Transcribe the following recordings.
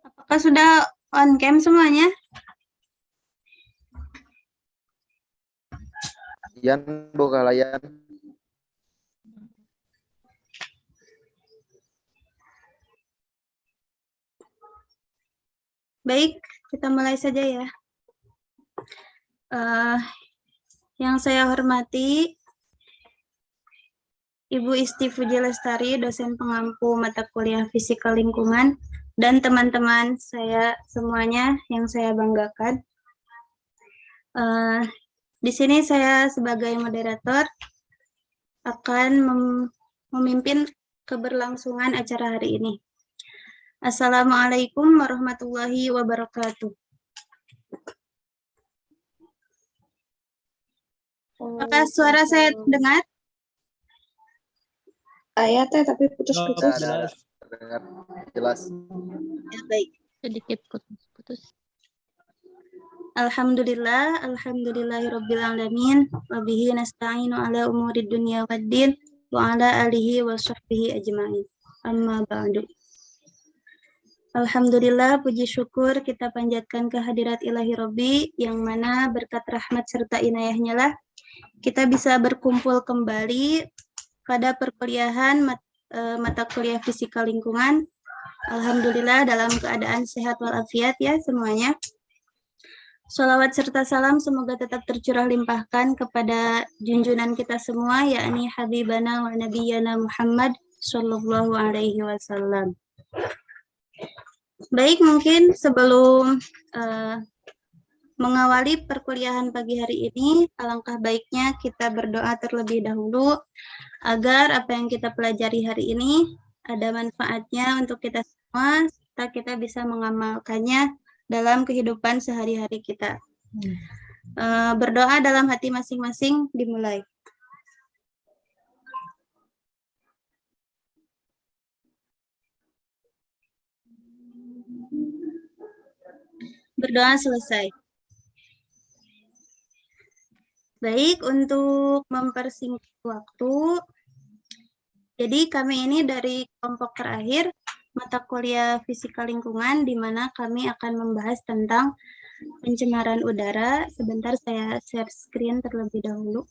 Apakah sudah on cam semuanya? Yan, buka layar. Baik, kita mulai saja ya. Yang saya hormati Ibu Isti Fuji Lestari, dosen pengampu mata kuliah Fisika Lingkungan, dan teman-teman saya semuanya yang saya banggakan. Di sini saya sebagai moderator akan memimpin keberlangsungan acara hari ini. Assalamualaikum warahmatullahi wabarakatuh. Apakah suara saya terdengar? Teh tapi putus-putus. Jelas. Ya, baik. Sedikit putus-putus. Alhamdulillahirabbil alamin wa bihi nasta'inu ala umurid dunya waddin wa ala alihi wa sahbihi ajmain. Amma ba'du. Alhamdulillah, puji syukur kita panjatkan kehadirat Ilahi Rabbi yang mana berkat rahmat serta inayahnya lah kita bisa berkumpul kembali pada perkuliahan mata kuliah Fisika Lingkungan. Alhamdulillah dalam keadaan sehat walafiat ya semuanya. Sholawat serta salam semoga tetap tercurah limpahkan kepada junjungan kita semua, yakni Habibana wa Nabiyana Muhammad Sallallahu Alaihi Wasallam. Baik, mungkin sebelum mengawali perkuliahan pagi hari ini, alangkah baiknya kita berdoa terlebih dahulu agar apa yang kita pelajari hari ini ada manfaatnya untuk kita semua, serta kita bisa mengamalkannya dalam kehidupan sehari-hari kita. Berdoa dalam hati masing-masing dimulai. Berdoa selesai. Baik, untuk mempersingkat waktu, jadi kami ini dari kelompok terakhir mata kuliah Fisika Lingkungan, di mana kami akan membahas tentang pencemaran udara. Sebentar saya share screen terlebih dahulu.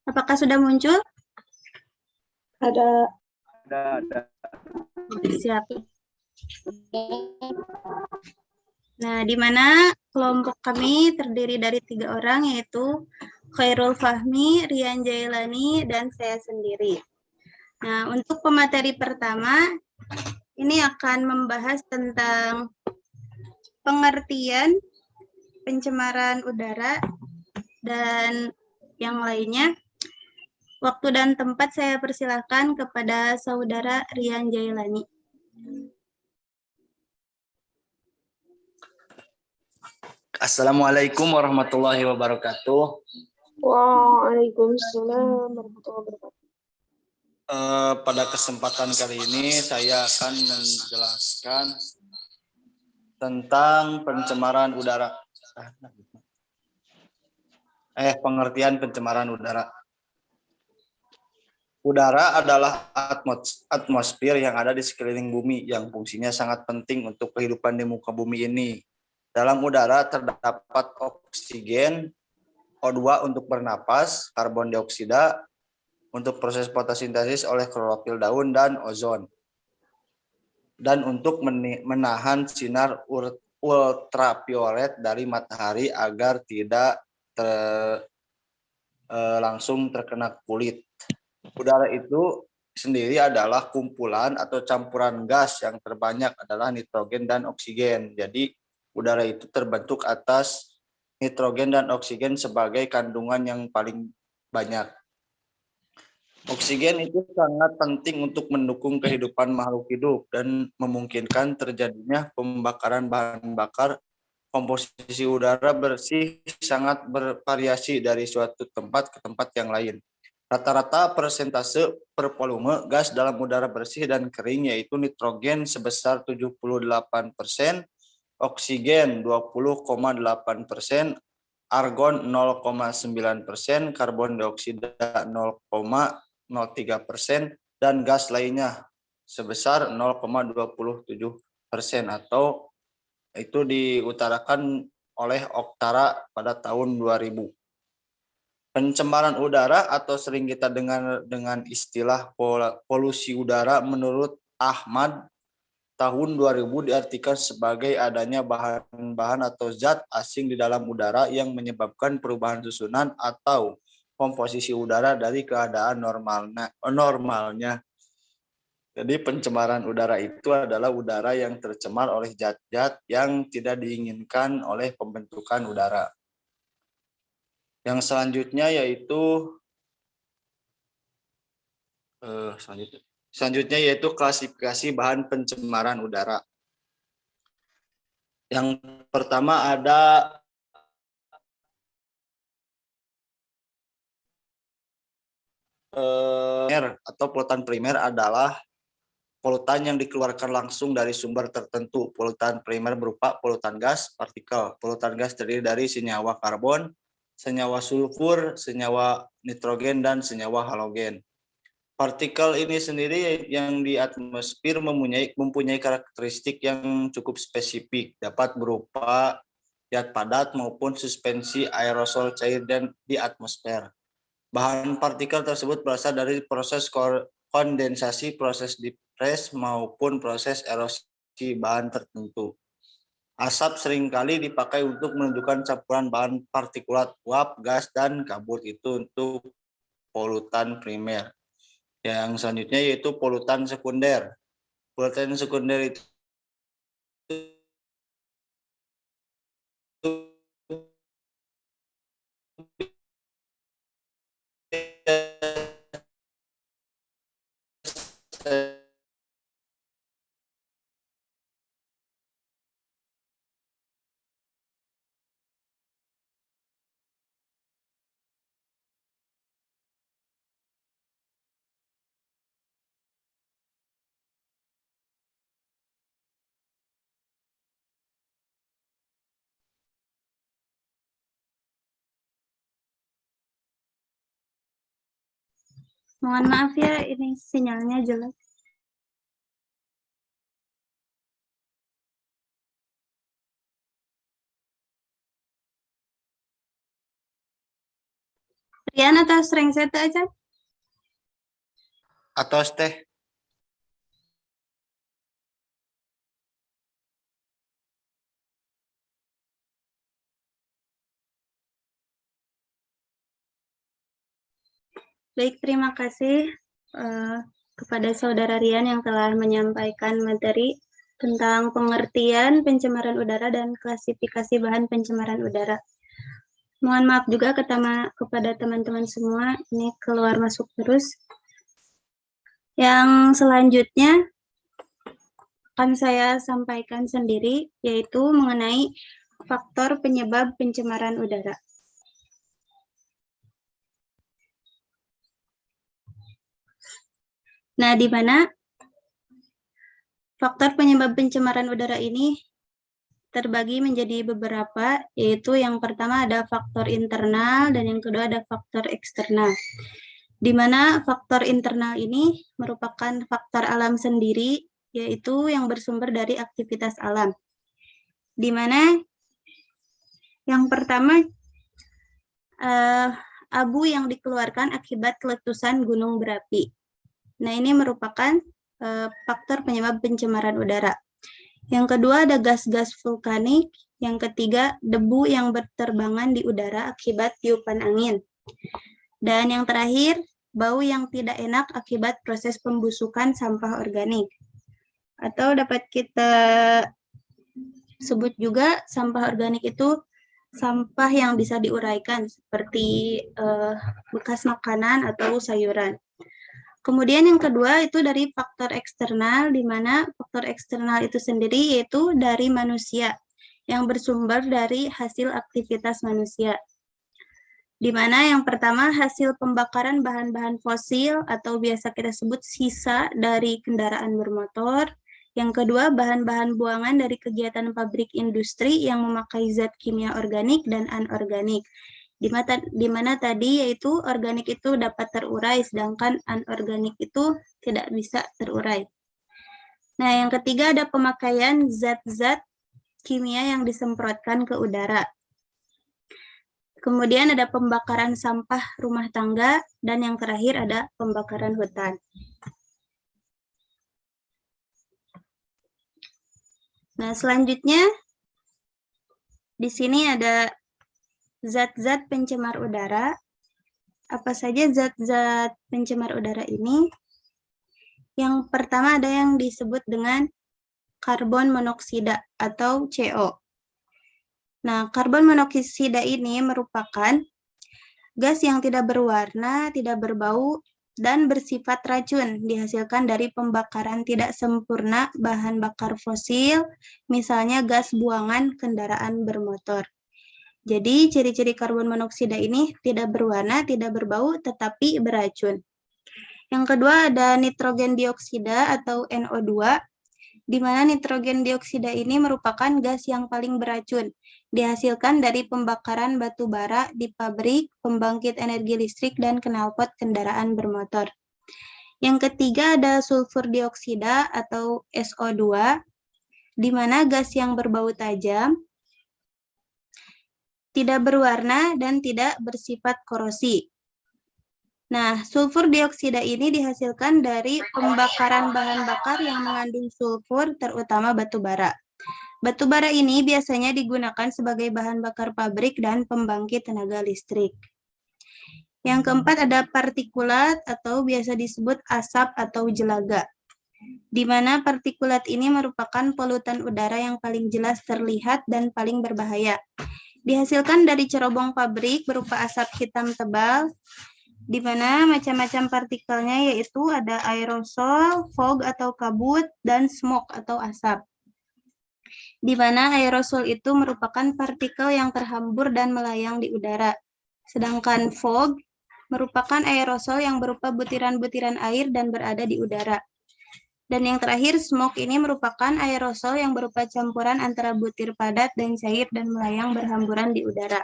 Apakah sudah muncul? Ada. Siap. Nah, di mana kelompok kami terdiri dari 3 orang, yaitu Khairul Fahmi, Rian Jailani, dan saya sendiri. Nah, untuk pemateri pertama, ini akan membahas tentang pengertian pencemaran udara dan yang lainnya. Waktu dan tempat saya persilahkan kepada saudara Rian Jailani. Assalamualaikum warahmatullahi wabarakatuh. Waalaikumsalam warahmatullahi wabarakatuh. Pada kesempatan kali ini saya akan menjelaskan tentang pencemaran udara. Pengertian pencemaran udara. Udara adalah atmosfer yang ada di sekeliling bumi yang fungsinya sangat penting untuk kehidupan di muka bumi ini. Dalam udara terdapat oksigen, O2 untuk bernapas, karbon dioksida untuk proses fotosintesis oleh klorofil daun dan ozon. Dan untuk menahan sinar ultraviolet dari matahari agar tidak langsung terkena kulit. Udara itu sendiri adalah kumpulan atau campuran gas yang terbanyak adalah nitrogen dan oksigen. Jadi udara itu terbentuk atas nitrogen dan oksigen sebagai kandungan yang paling banyak. Oksigen itu sangat penting untuk mendukung kehidupan makhluk hidup dan memungkinkan terjadinya pembakaran bahan bakar. Komposisi udara bersih sangat bervariasi dari suatu tempat ke tempat yang lain. Rata-rata persentase per volume gas dalam udara bersih dan kering yaitu nitrogen sebesar 78%, oksigen 20,8%, argon 0,9%, karbon dioksida 0,03%, dan gas lainnya sebesar 0,27% atau itu diutarakan oleh Oktara pada tahun 2000. Pencemaran udara atau sering kita dengar dengan istilah polusi udara menurut Ahmad tahun 2000 diartikan sebagai adanya bahan-bahan atau zat asing di dalam udara yang menyebabkan perubahan susunan atau komposisi udara dari keadaan normalnya. Jadi pencemaran udara itu adalah udara yang tercemar oleh zat-zat yang tidak diinginkan oleh pembentukan udara. Yang selanjutnya yaitu klasifikasi bahan pencemaran udara. Yang pertama ada atau polutan primer adalah polutan yang dikeluarkan langsung dari sumber tertentu. Polutan primer berupa polutan gas, partikel. Polutan gas terdiri dari senyawa karbon, senyawa sulfur, senyawa nitrogen, dan senyawa halogen. Partikel ini sendiri yang di atmosfer mempunyai karakteristik yang cukup spesifik, dapat berupa zat padat maupun suspensi aerosol cair dan di atmosfer. Bahan partikel tersebut berasal dari proses kondensasi, proses dipres, maupun proses erosi bahan tertentu. Asap seringkali dipakai untuk menunjukkan campuran bahan partikulat uap, gas, dan kabut. Itu untuk polutan primer. Yang selanjutnya yaitu polutan sekunder. Polutan sekunder itu Mohon maaf ya, ini sinyalnya jelek. Rian atau sering set aja? atau teh. Baik, terima kasih kepada Saudara Rian yang telah menyampaikan materi tentang pengertian pencemaran udara dan klasifikasi bahan pencemaran udara. Mohon maaf juga kepada teman-teman semua, ini keluar masuk terus. Yang selanjutnya akan saya sampaikan sendiri, yaitu mengenai faktor penyebab pencemaran udara. Nah, di mana faktor penyebab pencemaran udara ini terbagi menjadi beberapa, yaitu yang pertama ada faktor internal dan yang kedua ada faktor eksternal. Di mana faktor internal ini merupakan faktor alam sendiri, yaitu yang bersumber dari aktivitas alam. Di mana yang pertama abu yang dikeluarkan akibat letusan gunung berapi. Nah, ini merupakan faktor penyebab pencemaran udara. Yang kedua ada gas-gas vulkanik. Yang ketiga, debu yang berterbangan di udara akibat tiupan angin. Dan yang terakhir, bau yang tidak enak akibat proses pembusukan sampah organik. Atau dapat kita sebut juga sampah organik itu sampah yang bisa diuraikan seperti bekas makanan atau sayuran. Kemudian yang kedua itu dari faktor eksternal, di mana faktor eksternal itu sendiri yaitu dari manusia yang bersumber dari hasil aktivitas manusia. Di mana yang pertama hasil pembakaran bahan-bahan fosil atau biasa kita sebut sisa dari kendaraan bermotor. Yang kedua, bahan-bahan buangan dari kegiatan pabrik industri yang memakai zat kimia organik dan anorganik. Di mana tadi yaitu organik itu dapat terurai, sedangkan anorganik itu tidak bisa terurai. Nah, yang ketiga ada pemakaian zat-zat kimia yang disemprotkan ke udara. Kemudian ada pembakaran sampah rumah tangga, dan yang terakhir ada pembakaran hutan. Nah, selanjutnya di sini ada zat-zat pencemar udara. Apa saja zat-zat pencemar udara ini? Yang pertama ada yang disebut dengan karbon monoksida atau CO. Nah, karbon monoksida ini merupakan gas yang tidak berwarna, tidak berbau, dan bersifat racun, dihasilkan dari pembakaran tidak sempurna bahan bakar fosil, misalnya gas buangan kendaraan bermotor. Jadi, ciri-ciri karbon monoksida ini tidak berwarna, tidak berbau, tetapi beracun. Yang kedua ada nitrogen dioksida atau NO2, di mana nitrogen dioksida ini merupakan gas yang paling beracun, dihasilkan dari pembakaran batu bara di pabrik, pembangkit energi listrik, dan knalpot kendaraan bermotor. Yang ketiga ada sulfur dioksida atau SO2, di mana gas yang berbau tajam, tidak berwarna, dan tidak bersifat korosi. Nah, sulfur dioksida ini dihasilkan dari pembakaran bahan bakar yang mengandung sulfur, terutama batu bara. Batu bara ini biasanya digunakan sebagai bahan bakar pabrik dan pembangkit tenaga listrik. Yang keempat ada partikulat atau biasa disebut asap atau jelaga, di mana partikulat ini merupakan polutan udara yang paling jelas terlihat dan paling berbahaya. Dihasilkan dari cerobong pabrik berupa asap hitam tebal, di mana macam-macam partikelnya yaitu ada aerosol, fog atau kabut, dan smoke atau asap. Di mana aerosol itu merupakan partikel yang terhambur dan melayang di udara. Sedangkan fog merupakan aerosol yang berupa butiran-butiran air dan berada di udara. Dan yang terakhir, smoke ini merupakan aerosol yang berupa campuran antara butir padat dan cair dan melayang berhamburan di udara.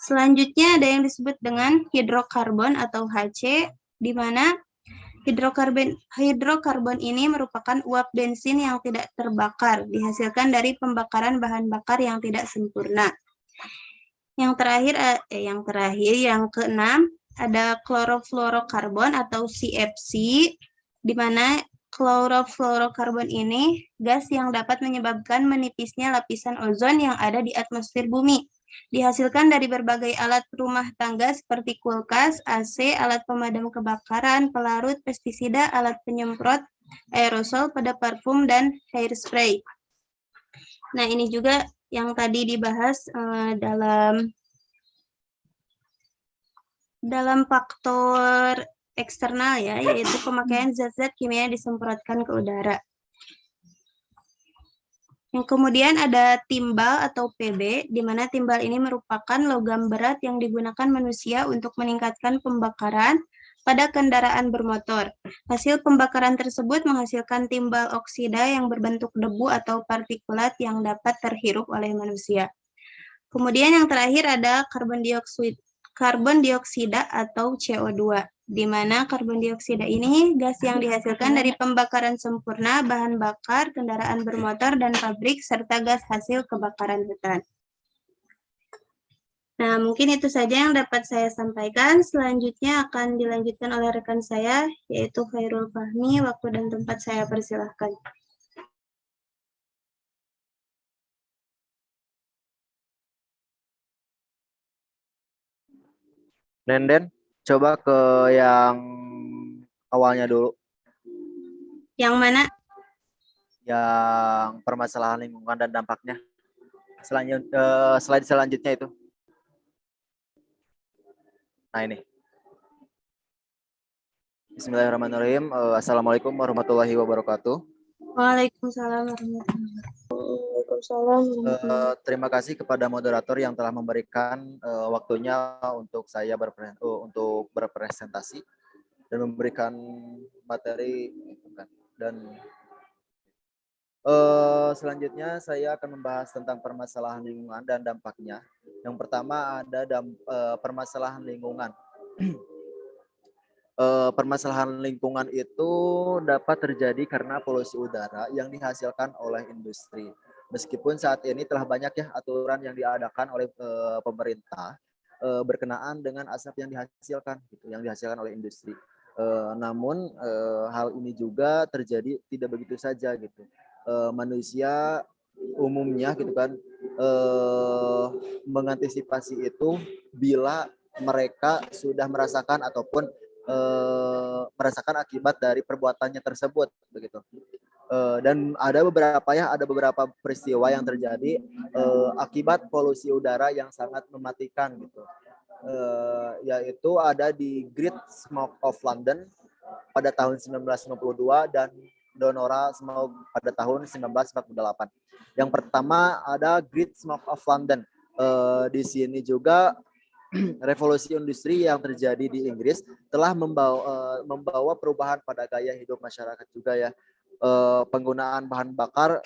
Selanjutnya ada yang disebut dengan hidrokarbon atau HC, di mana hidrokarbon ini merupakan uap bensin yang tidak terbakar, dihasilkan dari pembakaran bahan bakar yang tidak sempurna. Yang keenam, ada klorofluorokarbon atau CFC, di mana klorofluorokarbon ini gas yang dapat menyebabkan menipisnya lapisan ozon yang ada di atmosfer bumi. Dihasilkan dari berbagai alat rumah tangga seperti kulkas, AC, alat pemadam kebakaran, pelarut, pestisida, alat penyemprot, aerosol pada parfum, dan hairspray. Nah, ini juga yang tadi dibahas dalam faktor eksternal ya, yaitu pemakaian zat-zat kimia yang disemprotkan ke udara. Yang kemudian ada timbal atau PB, di mana timbal ini merupakan logam berat yang digunakan manusia untuk meningkatkan pembakaran pada kendaraan bermotor. Hasil pembakaran tersebut menghasilkan timbal oksida yang berbentuk debu atau partikulat yang dapat terhirup oleh manusia. Kemudian yang terakhir ada karbon dioksida atau CO2. Di mana karbon dioksida ini gas yang dihasilkan dari pembakaran sempurna bahan bakar, kendaraan bermotor, dan pabrik, serta gas hasil kebakaran hutan. Nah, mungkin itu saja yang dapat saya sampaikan. Selanjutnya akan dilanjutkan oleh rekan saya, yaitu Khairul Fahmi. Waktu dan tempat saya persilahkan. Nenden, coba ke yang awalnya dulu, Yang mana? yang permasalahan lingkungan dan dampaknya. Slide selanjutnya itu. Nah ini. Bismillahirrahmanirrahim. Assalamualaikum warahmatullahi wabarakatuh. Waalaikumsalam warahmatullahi wabarakatuh. Terima kasih kepada moderator yang telah memberikan waktunya untuk saya untuk berpresentasi dan memberikan materi dan Selanjutnya saya akan membahas tentang permasalahan lingkungan dan dampaknya. Yang pertama ada permasalahan lingkungan. Permasalahan lingkungan itu dapat terjadi karena polusi udara yang dihasilkan oleh industri. Meskipun saat ini telah banyak ya aturan yang diadakan oleh pemerintah berkenaan dengan asap yang dihasilkan oleh industri. Namun hal ini juga terjadi tidak begitu saja gitu. Manusia umumnya gitu kan mengantisipasi itu bila mereka sudah merasakan ataupun merasakan akibat dari perbuatannya tersebut begitu. Dan ada beberapa peristiwa yang terjadi akibat polusi udara yang sangat mematikan gitu. Yaitu ada di Great Smoke of London pada tahun 1952 dan Donora Smoke pada tahun 1948. Yang pertama ada Great Smoke of London. Di sini juga revolusi industri yang terjadi di Inggris telah membawa perubahan pada gaya hidup masyarakat juga ya. Penggunaan bahan bakar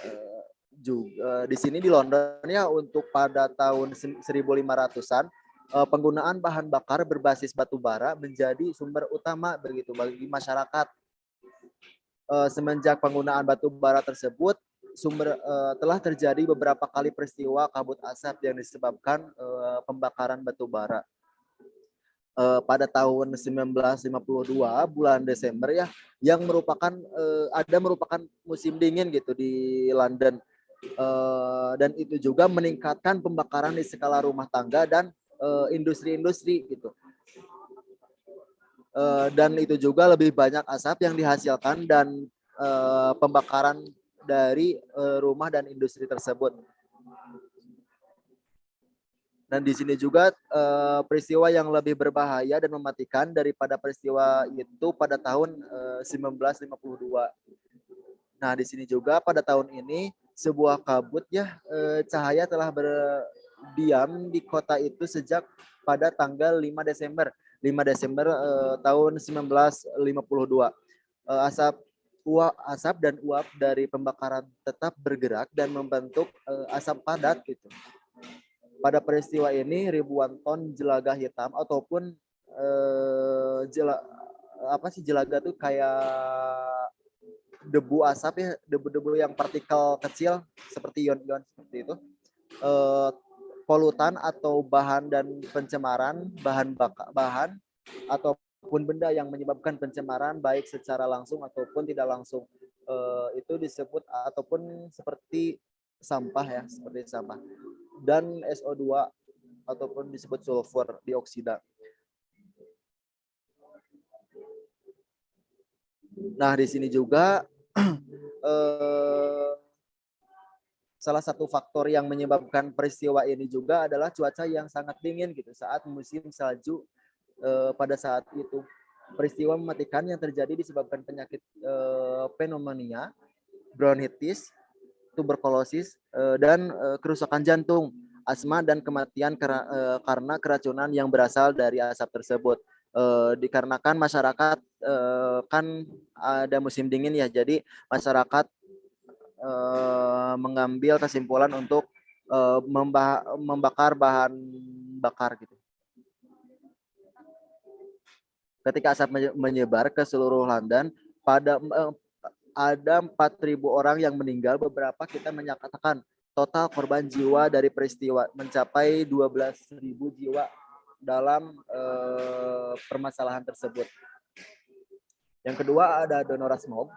juga di sini di London ya untuk pada tahun 1500-an penggunaan bahan bakar berbasis batu bara menjadi sumber utama begitu bagi masyarakat. Semenjak penggunaan batu bara tersebut telah terjadi beberapa kali peristiwa kabut asap yang disebabkan pembakaran batu bara. Pada tahun 1952 bulan Desember ya yang merupakan musim dingin gitu di London. Dan itu juga meningkatkan pembakaran di skala rumah tangga dan industri-industri gitu. Dan itu juga lebih banyak asap yang dihasilkan dan pembakaran dari rumah dan industri tersebut. Dan di sini juga peristiwa yang lebih berbahaya dan mematikan daripada peristiwa itu pada tahun 1952. Nah, di sini juga pada tahun ini sebuah kabut ya cahaya telah berdiam di kota itu sejak pada tanggal 5 Desember tahun 1952. Asap dan uap dari pembakaran tetap bergerak dan membentuk asap padat gitu. Pada peristiwa ini ribuan ton jelaga hitam ataupun jelaga tuh kayak debu asap ya, debu-debu yang partikel kecil seperti ion-ion seperti itu. Polutan atau bahan dan pencemaran bahan ataupun benda yang menyebabkan pencemaran baik secara langsung ataupun tidak langsung itu disebut ataupun seperti sampah ya, seperti sampah. Dan SO2 ataupun disebut sulfur dioksida. Nah, di sini juga salah satu faktor yang menyebabkan peristiwa ini juga adalah cuaca yang sangat dingin gitu saat musim salju pada saat itu. Peristiwa mematikan yang terjadi disebabkan penyakit pneumonia, bronkitis, tuberkulosis, dan kerusakan jantung, asma, dan kematian karena keracunan yang berasal dari asap tersebut. Dikarenakan masyarakat kan ada musim dingin ya, jadi masyarakat mengambil kesimpulan untuk membakar bahan bakar gitu. Ketika asap menyebar ke seluruh London, ada 4.000 orang yang meninggal. Beberapa kita menyatakan total korban jiwa dari peristiwa mencapai 12.000 jiwa dalam permasalahan tersebut. Yang kedua ada Donora Smoke.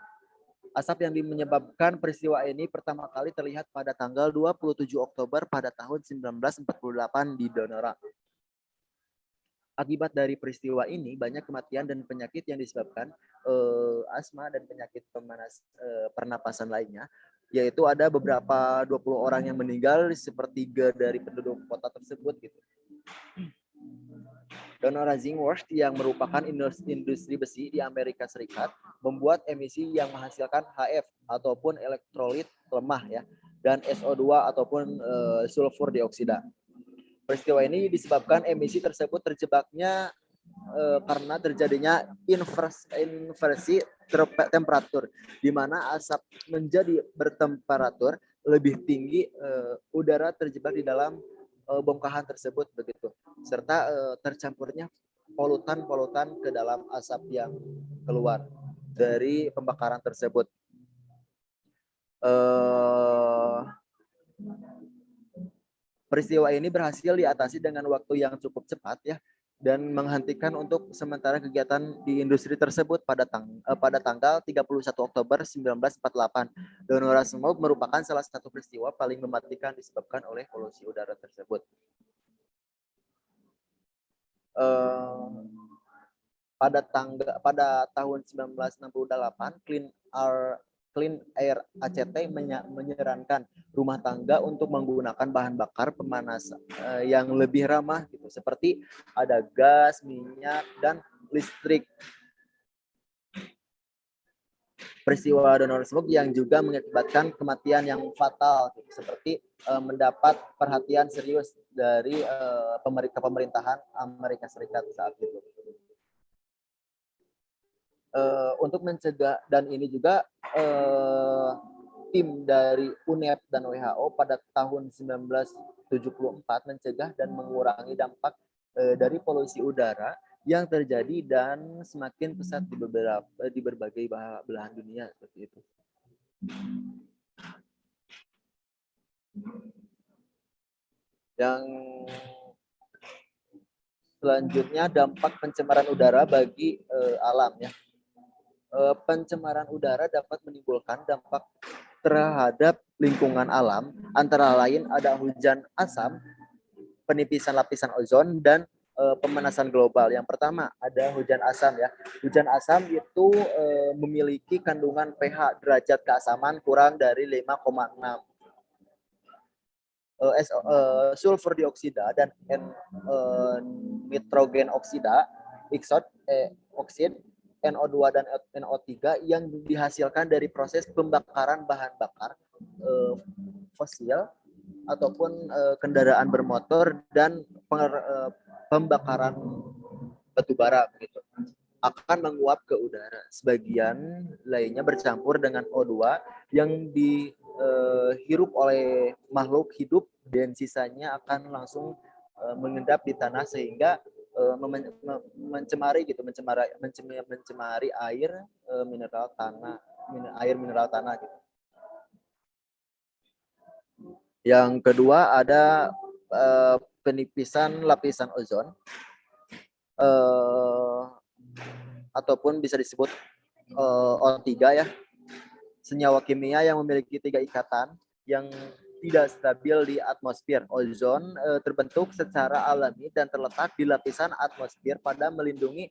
Asap yang menyebabkan peristiwa ini pertama kali terlihat pada tanggal 27 Oktober pada tahun 1948 di Donora. Akibat dari peristiwa ini banyak kematian dan penyakit yang disebabkan asma dan penyakit pernapasan lainnya, yaitu ada beberapa 20 orang yang meninggal, sepertiga dari penduduk kota tersebut gitu. Donora Zingworth yang merupakan industri besi di Amerika Serikat membuat emisi yang menghasilkan HF ataupun elektrolit lemah ya, dan SO2 ataupun sulfur dioksida. Peristiwa ini disebabkan emisi tersebut terjebaknya karena terjadinya inversi temperatur, di mana asap menjadi bertemperatur lebih tinggi, udara terjebak di dalam bongkahan tersebut begitu, serta tercampurnya polutan-polutan ke dalam asap yang keluar dari pembakaran tersebut. Peristiwa ini berhasil diatasi dengan waktu yang cukup cepat ya, dan menghentikan untuk sementara kegiatan di industri tersebut pada tanggal 31 Oktober 1948. Donora Smoke merupakan salah satu peristiwa paling mematikan disebabkan oleh polusi udara tersebut. Pada tahun 1968, Clean Air ACT menyarankan rumah tangga untuk menggunakan bahan bakar pemanas yang lebih ramah gitu, seperti ada gas, minyak, dan listrik. Peristiwa Donor Smoke yang juga mengakibatkan kematian yang fatal gitu, seperti mendapat perhatian serius dari pemerintahan Amerika Serikat saat itu. Untuk mencegah, dan ini juga tim dari UNEP dan WHO pada tahun 1974 mencegah dan mengurangi dampak dari polusi udara yang terjadi dan semakin pesat di berbagai belahan dunia seperti itu. Yang selanjutnya dampak pencemaran udara bagi alam ya. Pencemaran udara dapat menimbulkan dampak terhadap lingkungan alam, antara lain ada hujan asam, penipisan lapisan ozon, dan pemanasan global. Yang pertama ada hujan asam ya. Hujan asam itu memiliki kandungan pH derajat keasaman kurang dari 5,6. Sulfur dioksida dan nitrogen oksida, oksid, NO2 dan NO3 yang dihasilkan dari proses pembakaran bahan bakar fosil ataupun kendaraan bermotor dan pembakaran batu bara gitu, akan menguap ke udara. Sebagian lainnya bercampur dengan O2 yang dihirup oleh makhluk hidup, dan sisanya akan langsung mengendap di tanah sehingga mencemari air mineral tanah gitu. Yang kedua ada penipisan lapisan ozon, ataupun bisa disebut O3 ya, senyawa kimia yang memiliki 3 ikatan yang tidak stabil di atmosfer. Ozon terbentuk secara alami dan terletak di lapisan atmosfer pada melindungi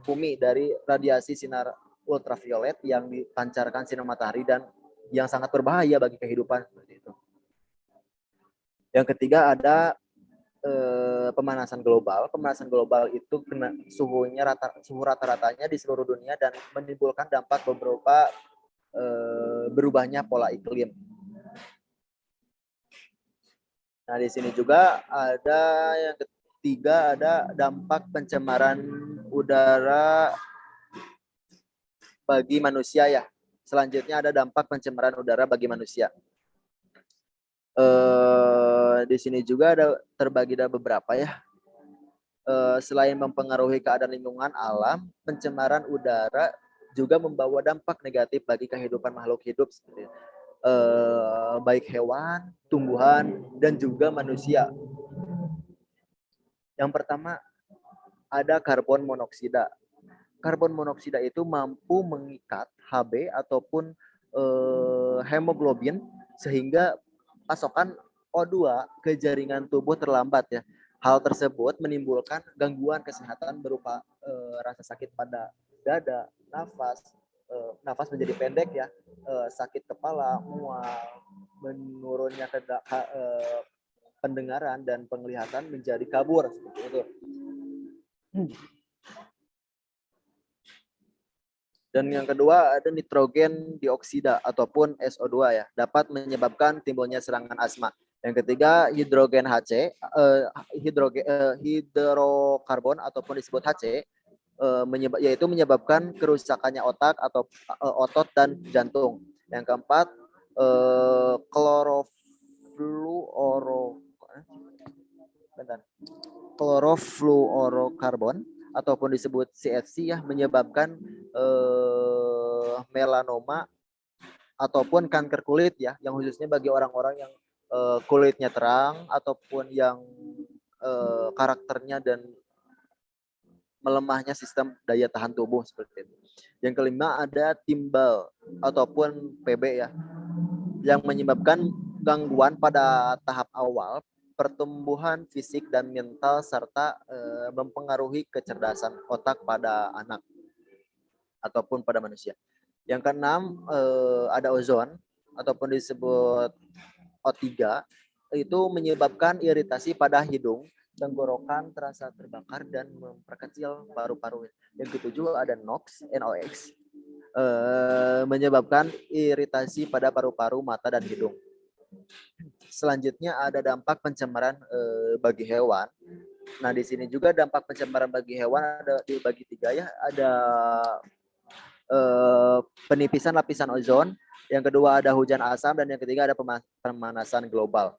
bumi dari radiasi sinar ultraviolet yang dipancarkan sinar matahari dan yang sangat berbahaya bagi kehidupan seperti itu. Yang ketiga ada pemanasan global. Pemanasan global itu suhu rata-ratanya di seluruh dunia dan menimbulkan dampak beberapa berubahnya pola iklim. Nah, di sini juga ada yang ketiga, ada dampak pencemaran udara bagi manusia ya. Selanjutnya ada dampak pencemaran udara bagi manusia. Di sini juga ada terbagi ada beberapa ya. Selain mempengaruhi keadaan lingkungan alam, pencemaran udara juga membawa dampak negatif bagi kehidupan makhluk hidup seperti baik hewan, tumbuhan, dan juga manusia. Yang pertama ada karbon monoksida. Karbon monoksida itu mampu mengikat Hb ataupun hemoglobin sehingga pasokan O2 ke jaringan tubuh terlambat ya. Hal tersebut menimbulkan gangguan kesehatan berupa rasa sakit pada dada, nafas menjadi pendek ya, sakit kepala, mual, menurunnya pendengaran dan penglihatan menjadi kabur seperti itu. Dan yang kedua ada nitrogen dioksida ataupun SO2 ya, dapat menyebabkan timbulnya serangan asma. Yang ketiga hidrogen HC, hidrokarbon ataupun disebut HC, yaitu menyebabkan kerusakannya otak atau otot dan jantung. Yang keempat klorofluorokarbon ataupun disebut CFC ya, menyebabkan melanoma ataupun kanker kulit ya, yang khususnya bagi orang-orang yang kulitnya terang ataupun yang karakternya dan melemahnya sistem daya tahan tubuh seperti itu. Yang kelima ada timbal ataupun PB ya, yang menyebabkan gangguan pada tahap awal pertumbuhan fisik dan mental serta mempengaruhi kecerdasan otak pada anak ataupun pada manusia. Yang keenam ada ozon ataupun disebut O3, itu menyebabkan iritasi pada hidung, tenggorokan terasa terbakar dan memperkecil paru-paru. Yang ketujuh ada NOx, menyebabkan iritasi pada paru-paru, mata dan hidung. Selanjutnya ada dampak pencemaran bagi hewan. Nah, di sini juga dampak pencemaran bagi hewan ada dibagi 3 ya. Ada penipisan lapisan ozon, yang kedua ada hujan asam, dan yang ketiga ada pemanasan global.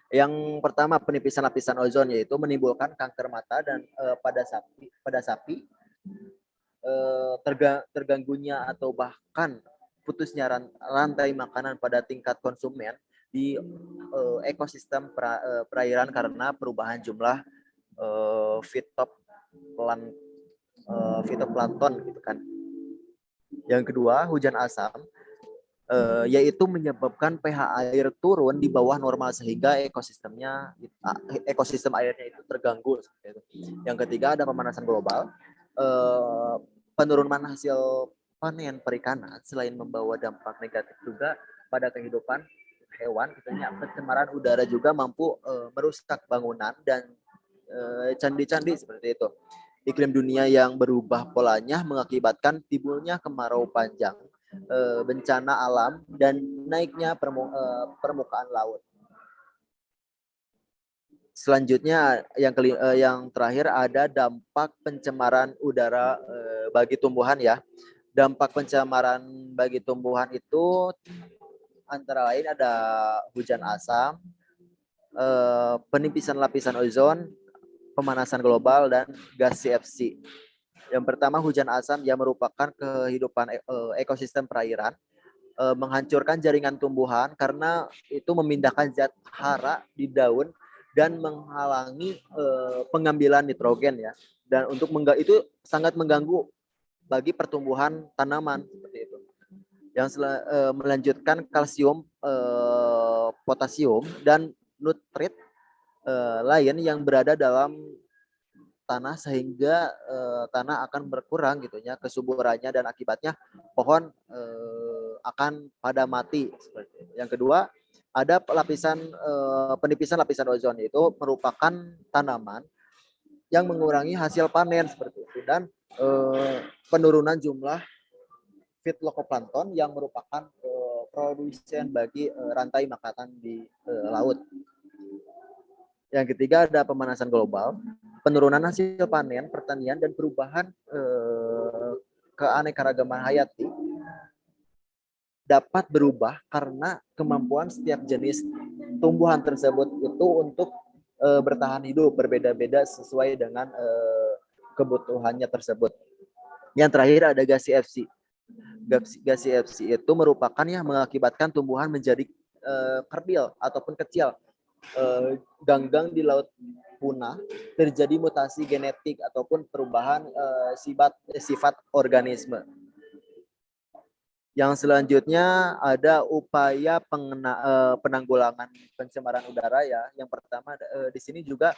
Yang pertama penipisan lapisan ozon, yaitu menimbulkan kanker mata dan pada sapi, terganggunya atau bahkan putusnya rantai makanan pada tingkat konsumen di ekosistem perairan karena perubahan jumlah fitoplankton gitu kan. Yang kedua hujan asam, yaitu menyebabkan pH air turun di bawah normal sehingga ekosistem airnya itu terganggu. Yang ketiga ada pemanasan global, penurunan hasil panen perikanan selain membawa dampak negatif juga pada kehidupan hewan, katanya pencemaran udara juga mampu merusak bangunan dan candi-candi seperti itu. Iklim dunia yang berubah polanya mengakibatkan timbulnya kemarau panjang, bencana alam, dan naiknya permukaan laut. Selanjutnya yang terakhir ada dampak pencemaran udara bagi tumbuhan ya. Dampak pencemaran bagi tumbuhan itu antara lain ada hujan asam, penipisan lapisan ozon, pemanasan global, dan gas CFC. Yang pertama hujan asam yang merupakan kehidupan ekosistem perairan, menghancurkan jaringan tumbuhan karena itu memindahkan zat hara di daun dan menghalangi pengambilan nitrogen ya, dan itu sangat mengganggu bagi pertumbuhan tanaman seperti itu. Yang melanjutkan kalsium, potasium, dan nutrit lain yang berada dalam tanah sehingga tanah akan berkurang gitu ya kesuburannya, dan akibatnya pohon akan pada mati seperti itu. Yang kedua ada penipisan lapisan ozon, itu merupakan tanaman yang mengurangi hasil panen seperti itu, dan penurunan jumlah fitoplankton yang merupakan produsen bagi rantai makanan di laut. Yang ketiga ada pemanasan global, penurunan hasil panen pertanian dan perubahan keanekaragaman hayati dapat berubah karena kemampuan setiap jenis tumbuhan tersebut itu untuk bertahan hidup berbeda-beda sesuai dengan kebutuhannya tersebut. Yang terakhir ada gas CFC. Gas CFC itu merupakan yang mengakibatkan tumbuhan menjadi kerdil ataupun kecil, ganggang di laut punah, terjadi mutasi genetik ataupun perubahan sifat organisme. Yang selanjutnya ada upaya penanggulangan pencemaran udara ya. Yang pertama di sini juga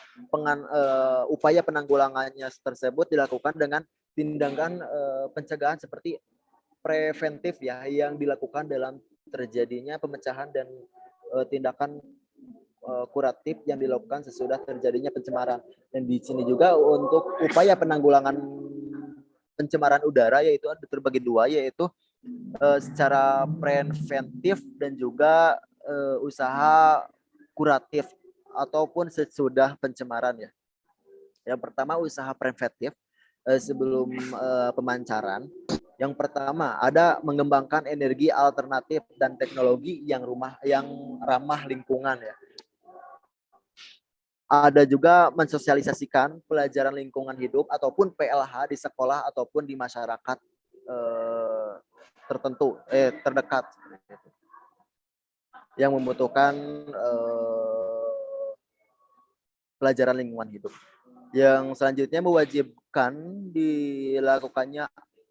upaya penanggulangannya tersebut dilakukan dengan tindakan pencegahan seperti preventif ya, yang dilakukan dalam terjadinya pemecahan dan tindakan kuratif yang dilakukan sesudah terjadinya pencemaran. Dan di sini juga untuk upaya penanggulangan pencemaran udara yaitu terbagi 2, yaitu secara preventif dan juga usaha kuratif ataupun sesudah pencemaran ya. Yang pertama usaha preventif sebelum pemancaran. Yang pertama ada mengembangkan energi alternatif dan teknologi yang ramah lingkungan ya. Ada juga mensosialisasikan pelajaran lingkungan hidup ataupun PLH di sekolah ataupun di masyarakat terdekat yang membutuhkan pelajaran lingkungan hidup. Yang selanjutnya mewajibkan dilakukannya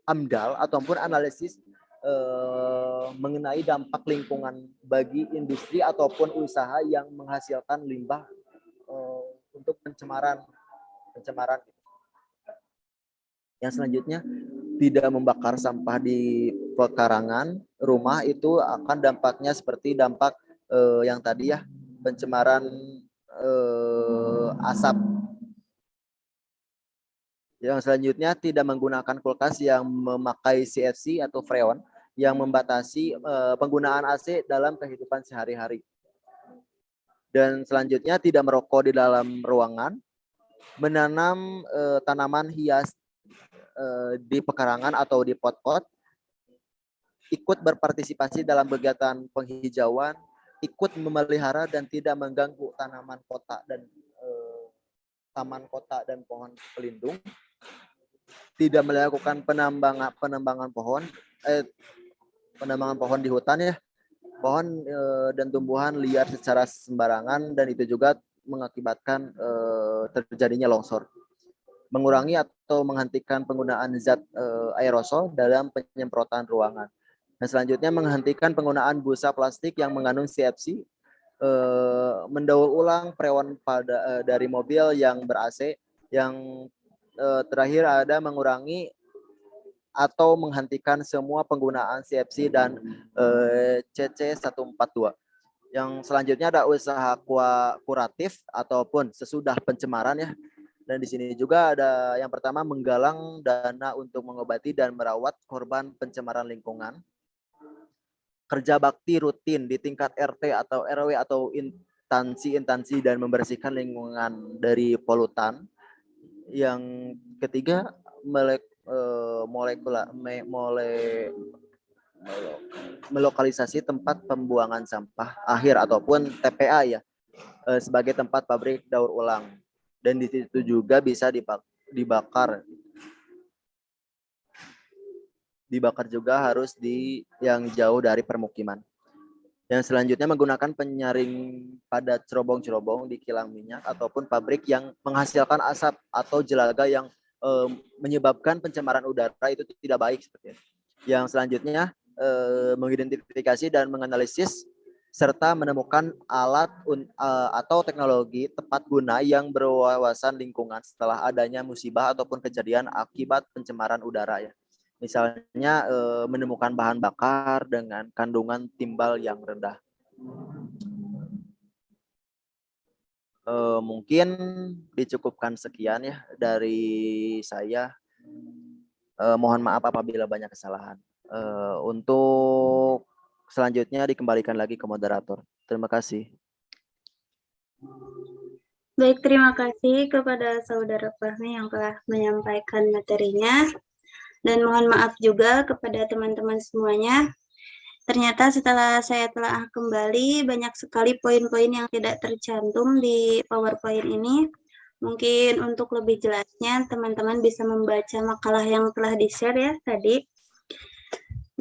AMDAL ataupun analisis mengenai dampak lingkungan bagi industri ataupun usaha yang menghasilkan limbah untuk pencemaran. Yang selanjutnya tidak membakar sampah di pekarangan rumah, itu akan dampaknya seperti dampak yang tadi ya, pencemaran asap. Yang selanjutnya tidak menggunakan kulkas yang memakai CFC atau freon yang membatasi penggunaan AC dalam kehidupan sehari-hari. Dan selanjutnya tidak merokok di dalam ruangan, menanam tanaman hias di pekarangan atau di pot-pot, ikut berpartisipasi dalam kegiatan penghijauan, ikut memelihara dan tidak mengganggu tanaman kota dan taman kota dan pohon pelindung, tidak melakukan penambangan pohon di hutan ya, pohon dan tumbuhan liar secara sembarangan, dan itu juga mengakibatkan terjadinya longsor. Mengurangi atau menghentikan penggunaan zat aerosol dalam penyemprotan ruangan. Dan selanjutnya menghentikan penggunaan busa plastik yang mengandung CFC, mendaur ulang freon dari mobil yang ber-AC. Yang terakhir ada mengurangi atau menghentikan semua penggunaan CFC dan CC142. Yang selanjutnya ada usaha kuratif ataupun sesudah pencemaran ya. Dan di sini juga ada yang pertama menggalang dana untuk mengobati dan merawat korban pencemaran lingkungan. Kerja bakti rutin di tingkat RT atau RW atau instansi dan membersihkan lingkungan dari polutan. Yang ketiga melokalisasi tempat pembuangan sampah akhir ataupun TPA ya, sebagai tempat pabrik daur ulang. Dan di situ juga bisa dibakar. Dibakar juga harus di yang jauh dari permukiman. Yang selanjutnya menggunakan penyaring pada cerobong-cerobong di kilang minyak ataupun pabrik yang menghasilkan asap atau jelaga yang menyebabkan pencemaran udara, itu tidak baik seperti itu. Yang selanjutnya mengidentifikasi dan menganalisis serta menemukan alat atau teknologi tepat guna yang berwawasan lingkungan setelah adanya musibah ataupun kejadian akibat pencemaran udara ya. Misalnya menemukan bahan bakar dengan kandungan timbal yang rendah. Mungkin dicukupkan sekian ya dari saya. Mohon maaf apabila banyak kesalahan. Untuk selanjutnya dikembalikan lagi ke moderator. Terima kasih. Baik, terima kasih kepada Saudara Fahmi yang telah menyampaikan materinya. Dan mohon maaf juga kepada teman-teman semuanya. Ternyata setelah saya telah kembali, banyak sekali poin-poin yang tidak tercantum di PowerPoint ini. Mungkin untuk lebih jelasnya, teman-teman bisa membaca makalah yang telah di-share ya tadi.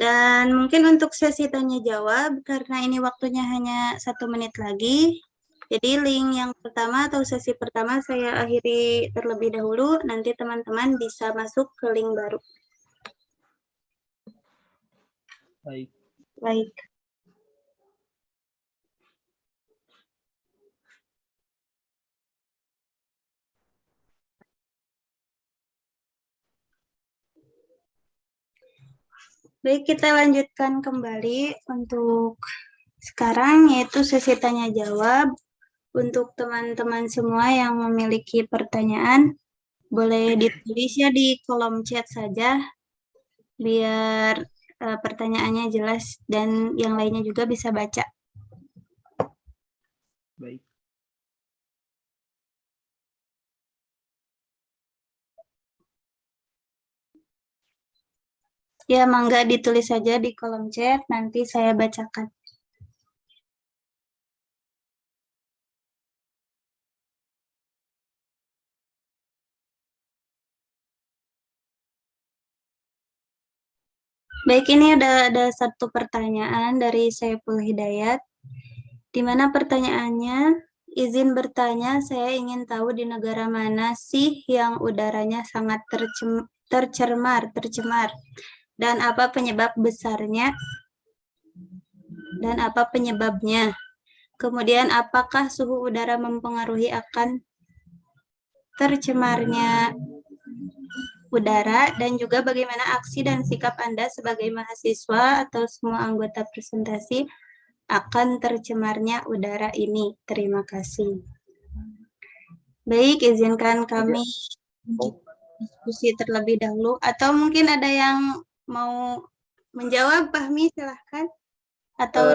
Dan mungkin untuk sesi tanya-jawab, karena ini waktunya hanya 1 menit lagi, jadi link yang pertama atau sesi pertama saya akhiri terlebih dahulu, nanti teman-teman bisa masuk ke link baru. Baik. Baik, kita lanjutkan kembali untuk sekarang, yaitu sesi tanya-jawab. Untuk teman-teman semua yang memiliki pertanyaan, boleh ditulis ya di kolom chat saja, biar pertanyaannya jelas dan yang lainnya juga bisa baca. Baik. Ya, mangga ditulis saja di kolom chat, nanti saya bacakan. Baik, ini ada satu pertanyaan dari Saiful Hidayat, di mana pertanyaannya, izin bertanya, saya ingin tahu di negara mana sih yang udaranya sangat tercemar, dan apa penyebab besarnya, dan apa penyebabnya. Kemudian, apakah suhu udara mempengaruhi akan tercemarnya udara, dan juga bagaimana aksi dan sikap Anda sebagai mahasiswa atau semua anggota presentasi akan tercemarnya udara ini. Terima kasih. Baik, izinkan kami diskusi terlebih dahulu. Atau mungkin ada yang mau menjawab, Fahmi, silahkan. Atau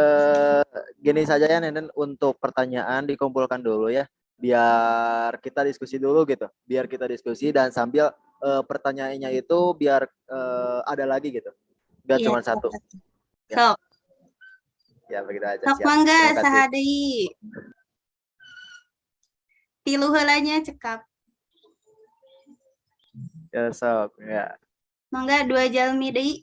Gini saja ya Nenen, untuk pertanyaan dikumpulkan dulu ya, biar kita diskusi dulu gitu, biar kita diskusi dan sambil pertanyaannya itu biar ada lagi gitu, biar ya, cuma satu. Ya. Sok. Ya begitu aja. Sok Siap. mangga Terima kasih. sahadi. Tilu heulanya cekap. Ya, sok ya. Mangga 2 jalmi deui.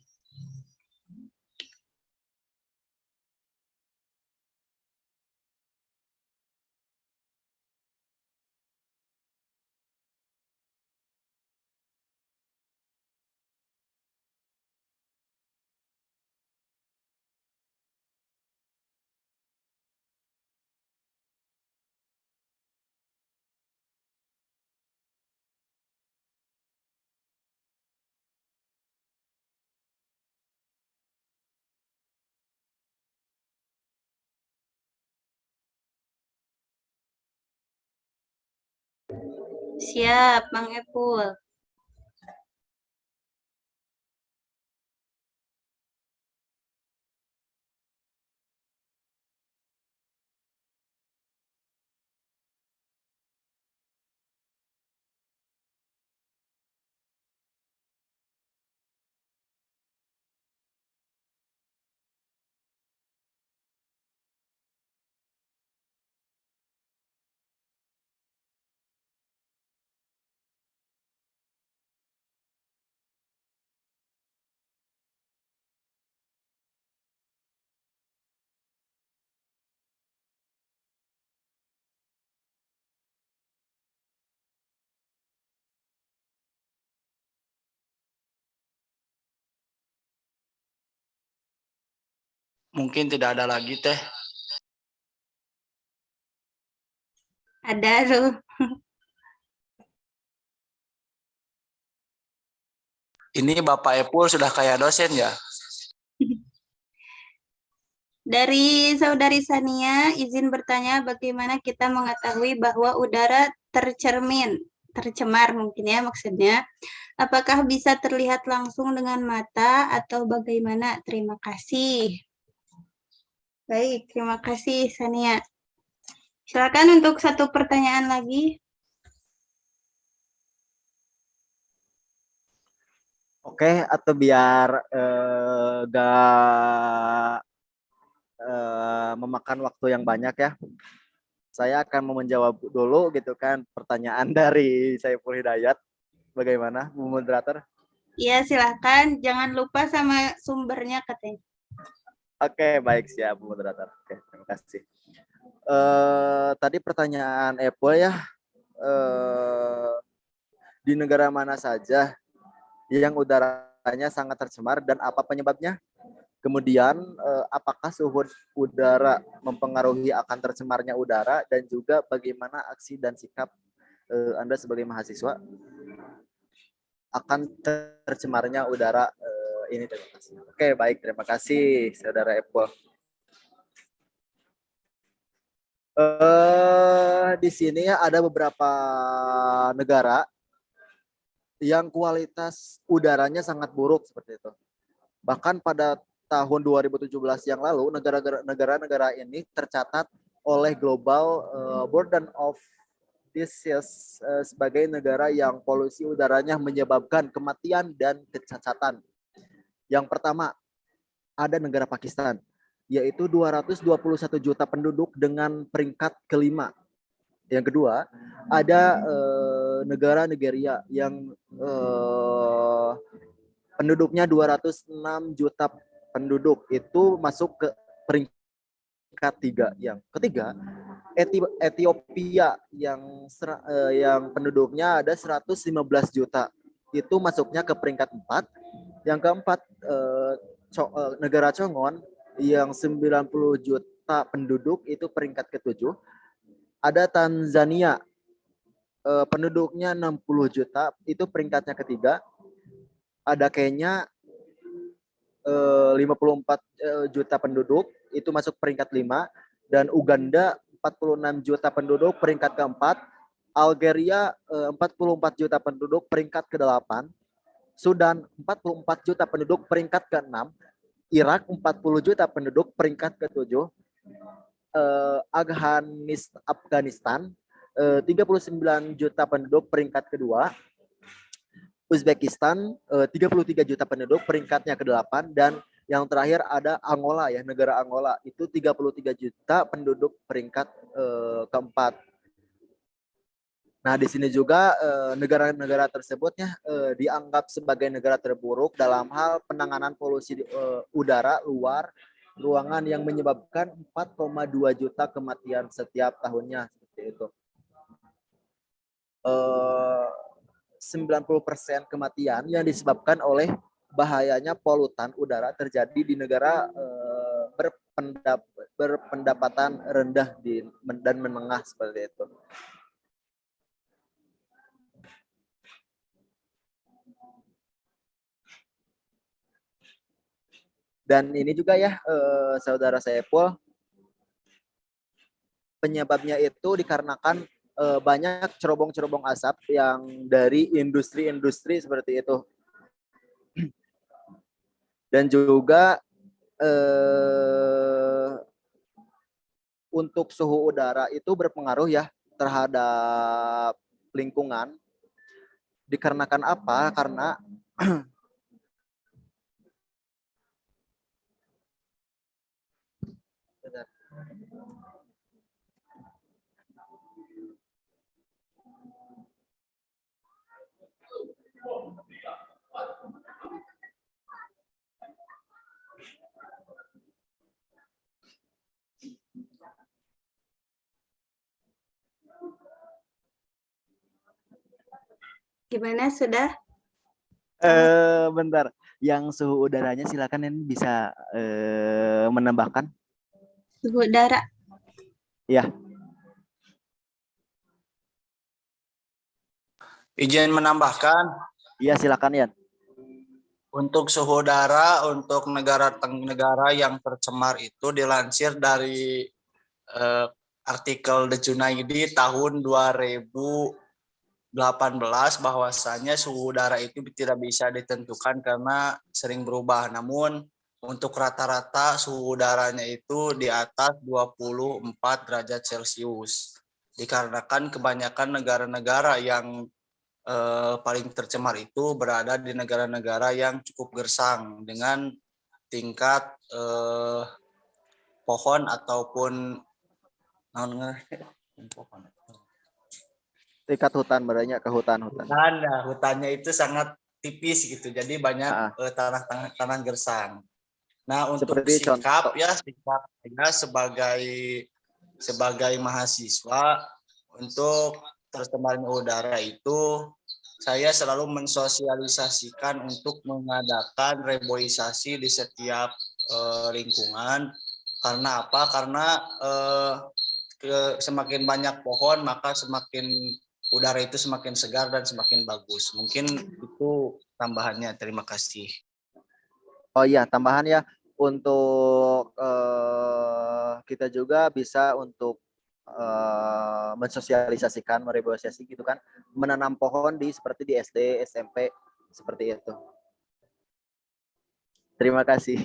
Siap, Mang Epul. Mungkin tidak ada lagi teh. Ada tuh. Ini Bapak Epul sudah kayak dosen ya? Dari Saudari Sania, izin bertanya bagaimana kita mengetahui bahwa udara tercemar mungkin ya maksudnya. Apakah bisa terlihat langsung dengan mata atau bagaimana? Terima kasih. Baik, terima kasih Sania. Silakan untuk satu pertanyaan lagi. Oke, atau biar gak memakan waktu yang banyak ya. Saya akan mau menjawab dulu gitu kan pertanyaan dari Saiful Hidayat. Bagaimana, Bu Moderator? Iya, silakan. Jangan lupa sama sumbernya katanya. Oke, baik, siap Bu Moderator. Oke, terima kasih. Tadi pertanyaan Apple ya, di negara mana saja yang udaranya sangat tercemar dan apa penyebabnya? Kemudian apakah suhu udara mempengaruhi akan tercemarnya udara, dan juga bagaimana aksi dan sikap Anda sebagai mahasiswa akan tercemarnya udara ini. Terima kasih. Oke, baik, terima kasih Saudara Apple. Di sini ada beberapa negara yang kualitas udaranya sangat buruk seperti itu. Bahkan pada tahun 2017 yang lalu negara-negara ini tercatat oleh Global Burden of Disease sebagai negara yang polusi udaranya menyebabkan kematian dan kecacatan. Yang pertama, ada negara Pakistan, yaitu 221 juta penduduk dengan peringkat kelima. Yang kedua, ada negara Nigeria yang penduduknya 206 juta penduduk, itu masuk ke peringkat 3. Yang ketiga, Ethiopia yang penduduknya ada 115 juta, itu masuknya ke peringkat 4. Yang keempat, negara Congon yang 90 juta penduduk, itu peringkat ke-7. Ada Tanzania, penduduknya 60 juta, itu peringkatnya ke-3. Ada Kenya, 54 juta penduduk, itu masuk peringkat 5. Dan Uganda 46 juta penduduk, peringkat ke-4. Algeria 44 juta penduduk, peringkat ke-8. Sudan 44 juta penduduk, peringkat ke-6. Irak 40 juta penduduk, peringkat ke-7. Afghanistan 39 juta penduduk, peringkat ke-2. Uzbekistan 33 juta penduduk, peringkatnya ke-8. Dan yang terakhir ada Angola ya, negara Angola, itu 33 juta penduduk, peringkat ke-4. Nah, di sini juga negara-negara tersebutnya dianggap sebagai negara terburuk dalam hal penanganan polusi udara luar ruangan yang menyebabkan 4,2 juta kematian setiap tahunnya, seperti itu. 90% kematian yang disebabkan oleh bahayanya polutan udara terjadi di negara berpendapatan rendah dan menengah, seperti itu. Dan ini juga ya, saudara Saiful, penyebabnya itu dikarenakan banyak cerobong-cerobong asap yang dari industri-industri seperti itu. Dan juga untuk suhu udara itu berpengaruh ya terhadap lingkungan. Dikarenakan apa? Karena Gimana, sudah? bentar, yang suhu udaranya silakan ini bisa menambahkan. Suhu udara. Ya. Izin menambahkan. Iya, silakan ya. Untuk suhu udara untuk negara yang tercemar itu dilansir dari artikel The Junaidi tahun 2018 bahwasanya suhu udara itu tidak bisa ditentukan karena sering berubah. Namun untuk rata-rata suhu udaranya itu di atas 24 derajat Celcius. Dikarenakan kebanyakan negara-negara yang paling tercemar itu berada di negara-negara yang cukup gersang dengan tingkat pohon ataupun Tingkat hutan, banyak ke hutan-hutan. Nah, hutannya itu sangat tipis gitu, jadi banyak tanah gersang. Nah, untuk seperti sikap ya sebagai mahasiswa untuk tercemarnya udara itu saya selalu mensosialisasikan untuk mengadakan reboisasi di setiap lingkungan. Karena apa? Karena semakin banyak pohon maka semakin udara itu semakin segar dan semakin bagus. Mungkin itu tambahannya. Terima kasih. Oh iya, tambahan ya, untuk kita juga bisa untuk mensosialisasikan, mereboisasi gitu kan, menanam pohon seperti di SD, SMP, seperti itu. Terima kasih.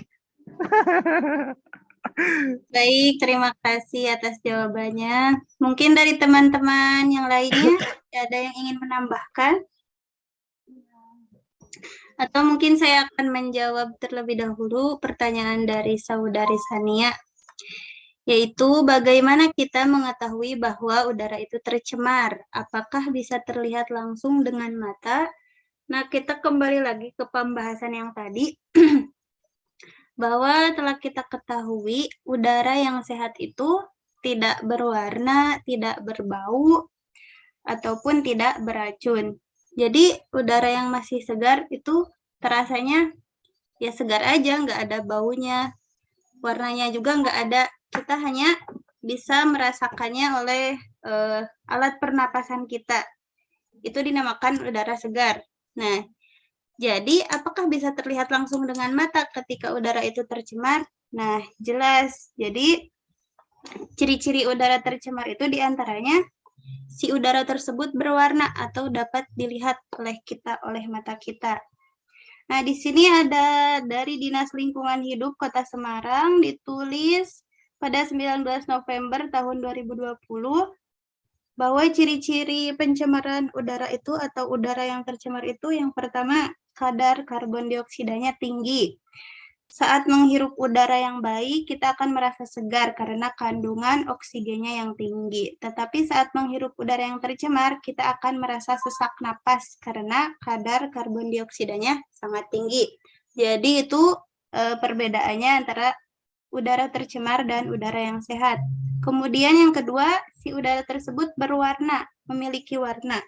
Baik, terima kasih atas jawabannya. Mungkin dari teman-teman yang lainnya ada yang ingin menambahkan? Atau mungkin saya akan menjawab terlebih dahulu pertanyaan dari saudari Sania, yaitu bagaimana kita mengetahui bahwa udara itu tercemar? Apakah bisa terlihat langsung dengan mata? Nah, kita kembali lagi ke pembahasan yang tadi, bahwa telah kita ketahui udara yang sehat itu tidak berwarna, tidak berbau, ataupun tidak beracun. Jadi udara yang masih segar itu terasanya ya segar aja, nggak ada baunya, warnanya juga nggak ada. Kita hanya bisa merasakannya oleh alat pernapasan kita. Itu dinamakan udara segar. Nah, jadi, apakah bisa terlihat langsung dengan mata ketika udara itu tercemar? Nah, jelas. Jadi, ciri-ciri udara tercemar itu diantaranya si udara tersebut berwarna atau dapat dilihat oleh kita, oleh mata kita. Nah, di sini ada dari Dinas Lingkungan Hidup Kota Semarang ditulis pada 19 November tahun 2020 bahwa ciri-ciri pencemaran udara itu atau udara yang tercemar itu yang pertama kadar karbon dioksidanya tinggi. Saat menghirup udara yang baik, kita akan merasa segar karena kandungan oksigennya yang tinggi. Tetapi saat menghirup udara yang tercemar, kita akan merasa sesak napas karena kadar karbon dioksidanya sangat tinggi. Jadi itu perbedaannya antara udara tercemar dan udara yang sehat. Kemudian yang kedua, si udara tersebut berwarna, memiliki warna.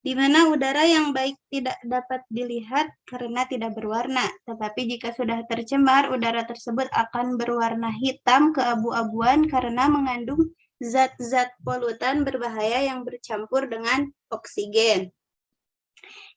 Di mana udara yang baik tidak dapat dilihat karena tidak berwarna. Tetapi jika sudah tercemar, udara tersebut akan berwarna hitam keabu-abuan karena mengandung zat-zat polutan berbahaya yang bercampur dengan oksigen.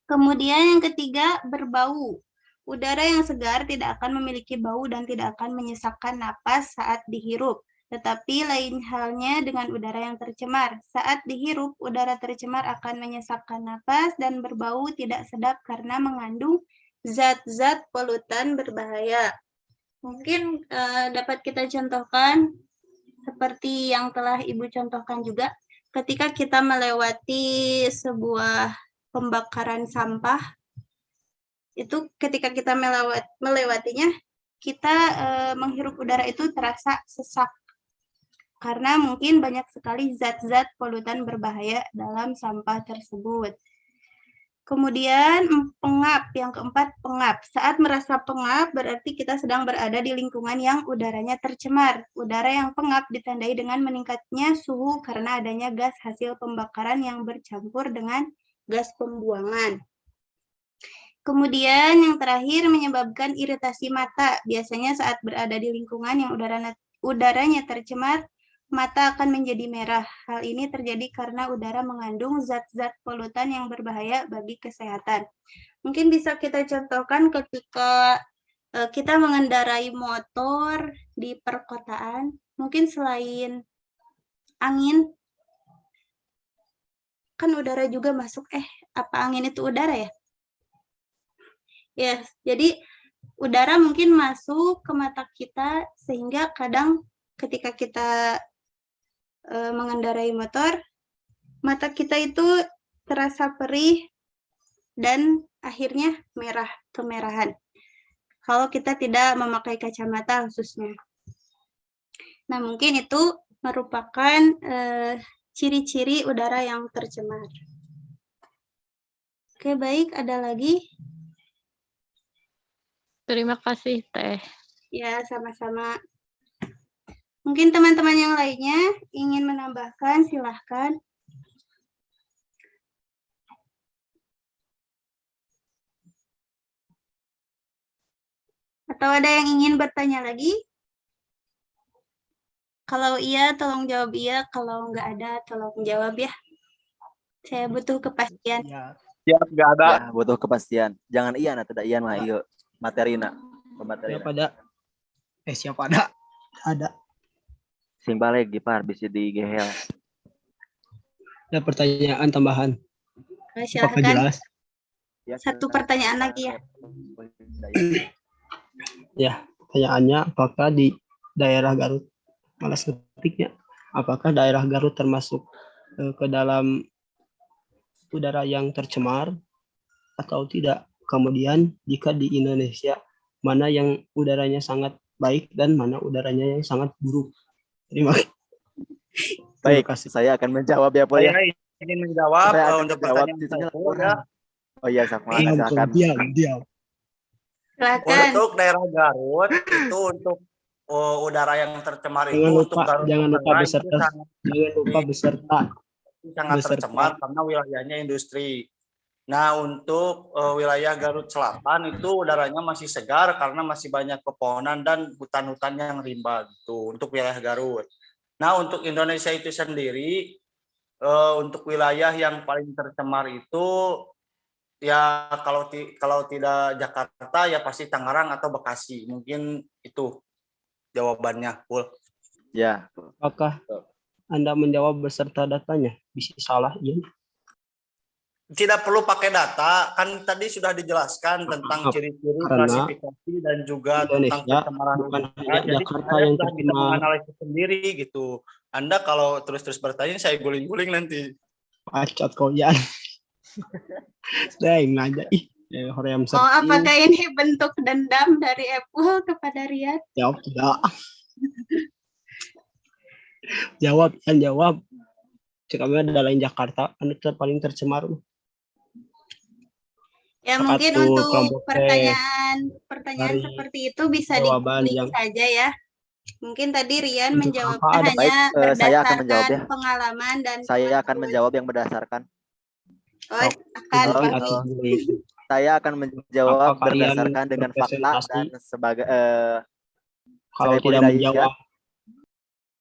Kemudian yang ketiga, berbau. Udara yang segar tidak akan memiliki bau dan tidak akan menyesakkan napas saat dihirup. Tetapi lain halnya dengan udara yang tercemar. Saat dihirup, udara tercemar akan menyesakkan napas dan berbau tidak sedap karena mengandung zat-zat polutan berbahaya. Mungkin dapat kita contohkan seperti yang telah Ibu contohkan juga, ketika kita melewati sebuah pembakaran sampah, itu ketika kita melewatinya, kita menghirup udara itu terasa sesak. Karena mungkin banyak sekali zat-zat polutan berbahaya dalam sampah tersebut. Kemudian pengap, yang keempat pengap. Saat merasa pengap berarti kita sedang berada di lingkungan yang udaranya tercemar. Udara yang pengap ditandai dengan meningkatnya suhu karena adanya gas hasil pembakaran yang bercampur dengan gas pembuangan. Kemudian yang terakhir menyebabkan iritasi mata. Biasanya saat berada di lingkungan yang udaranya tercemar, mata akan menjadi merah. Hal ini terjadi karena udara mengandung zat-zat polutan yang berbahaya bagi kesehatan. Mungkin bisa kita contohkan ketika kita mengendarai motor di perkotaan, mungkin selain angin, kan udara juga masuk. Apa angin itu udara ya? Ya, jadi udara mungkin masuk ke mata kita sehingga kadang ketika kita mengendarai motor, mata kita itu terasa perih dan akhirnya merah, kemerahan. Kalau kita tidak memakai kacamata khususnya. Nah, mungkin itu merupakan ciri-ciri udara yang tercemar. Oke, baik. Ada lagi? Terima kasih, Teh. Ya, sama-sama. Mungkin teman-teman yang lainnya ingin menambahkan, silahkan. Atau ada yang ingin bertanya lagi? Kalau iya, tolong jawab iya. Kalau nggak ada, tolong jawab ya. Saya butuh kepastian. Ya, nggak ada. Ya, butuh kepastian. Jangan iya, nah tidak iya mah iya materina. Siapa ada? Siapa ada? Ada. Sing balik Gipar bisa digehel. Ada pertanyaan tambahan. Apakah Silakan. jelas? Satu pertanyaan lagi ya. Ya, pertanyaannya apakah di daerah Garut. Malas ngetiknya. Apakah daerah Garut termasuk ke dalam udara yang tercemar atau tidak? Kemudian jika di Indonesia mana yang udaranya sangat baik dan mana udaranya yang sangat buruk? Terima Baik, kasih. saya akan menjawab ya, Pol ya. Saya ingin menjawab Saya akan untuk menjawab pertanyaan di sini Saiful, orang. ya. Oh iya, silakan. Diam. Silakan. Untuk daerah Garut itu untuk udara yang tercemar itu untuk Garut Jangan lupa Utara itu beserta. sangat Jangan lupa beserta. Beserta. tercemar karena wilayahnya industri. Nah, untuk wilayah Garut Selatan itu udaranya masih segar karena masih banyak pepohonan dan hutan-hutan yang rimba gitu untuk wilayah Garut. Nah, untuk Indonesia itu sendiri untuk wilayah yang paling tercemar itu ya kalau tidak Jakarta ya pasti Tangerang atau Bekasi. Mungkin itu jawabannya, Pul. Ya. Apakah Anda menjawab beserta datanya? Bisa salah, ya. Tidak perlu pakai data, kan tadi sudah dijelaskan tentang ciri-ciri klasifikasi dan juga tentang pencemaran udara. Jadi saya sudah bisa menganalisis sendiri gitu. Anda kalau terus-terus bertanya, saya guling-guling nanti. Pacot kau ya. Saya ngajak apakah ini bentuk dendam dari Apple kepada Riyad? Jawab tidak. Jawab. Kami adalah Jakarta, Anda paling tercemar. Ya mungkin untuk pertanyaan seperti itu bisa di-googling saja ya. Mungkin tadi Rian menjawabnya hanya berdasarkan pengalaman dan saya akan menjawab yang berdasarkan. Saya akan menjawab berdasarkan dengan fakta dan sebagai kalau tidak menjawab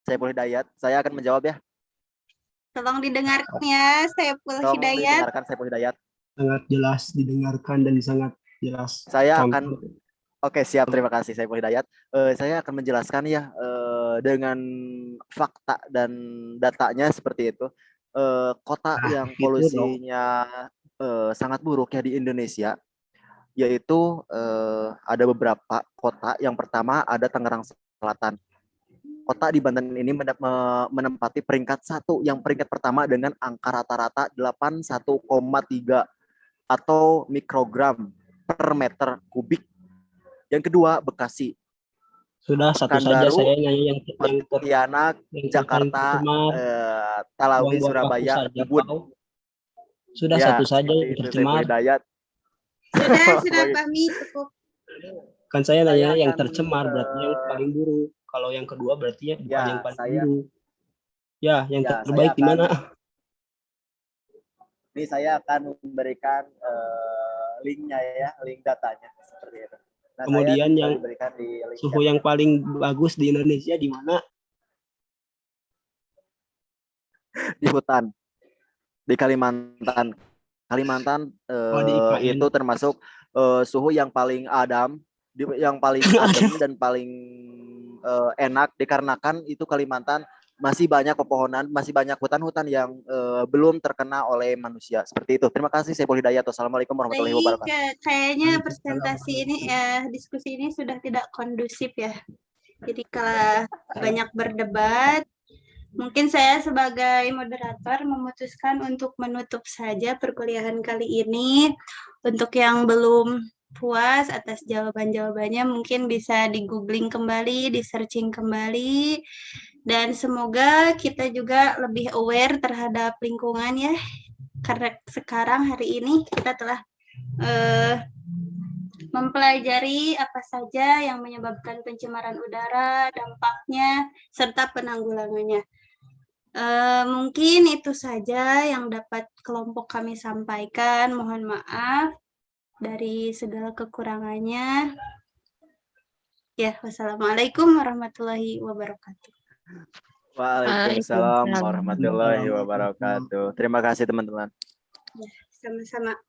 Saiful Hidayat, saya akan menjawab ya. Tolong didengarkan ya, Saiful Hidayat. Didengarkan Saiful Hidayat. Sangat jelas didengarkan dan sangat jelas. Saya akan Oke, siap, terima kasih Saiful Hidayat. Saya akan menjelaskan ya dengan fakta dan datanya seperti itu. Kota yang polusinya sangat buruk ya di Indonesia, yaitu ada beberapa kota. Yang pertama ada Tangerang Selatan. Kota di Banten ini menempati peringkat 1, yang peringkat pertama dengan angka rata-rata 81,3 atau mikrogram per meter kubik. Yang kedua Bekasi. Sudah satu saja saya nyanyi yang Pontianak, Jakarta, Talawi, Surabaya, Ubud. Sudah ya, satu saja yang tercemar. Sudah kami cukup. Kan saya nanya yang tercemar berarti yang paling buruk. Kalau yang kedua berarti yang paling buruk. Ya, yang terbaik di mana? Ini saya akan memberikan linknya ya, link datanya seperti itu. Nah, kemudian yang suhu yang paling bagus di Indonesia di mana? Di hutan, di Kalimantan. Kalimantan itu termasuk suhu yang paling adem, yang paling adem dan paling enak dikarenakan itu Kalimantan masih banyak pepohonan, masih banyak hutan-hutan yang belum terkena oleh manusia. Seperti itu. Terima kasih Saiful Hidayat. Wassalamualaikum warahmatullahi wabarakatuh. Kayaknya presentasi ini diskusi ini sudah tidak kondusif ya. Jadi kalau banyak berdebat, mungkin saya sebagai moderator memutuskan untuk menutup saja perkuliahan kali ini. Untuk yang belum puas atas jawaban-jawabannya mungkin bisa di-googling kembali, di-searching kembali. Dan semoga kita juga lebih aware terhadap lingkungan ya. Karena sekarang hari ini kita telah mempelajari apa saja yang menyebabkan pencemaran udara, dampaknya, serta penanggulangannya. Mungkin itu saja yang dapat kelompok kami sampaikan. Mohon maaf dari segala kekurangannya. Ya, wassalamualaikum warahmatullahi wabarakatuh. Waalaikumsalam warahmatullahi wabarakatuh. Terima kasih teman-teman. Ya, sama-sama.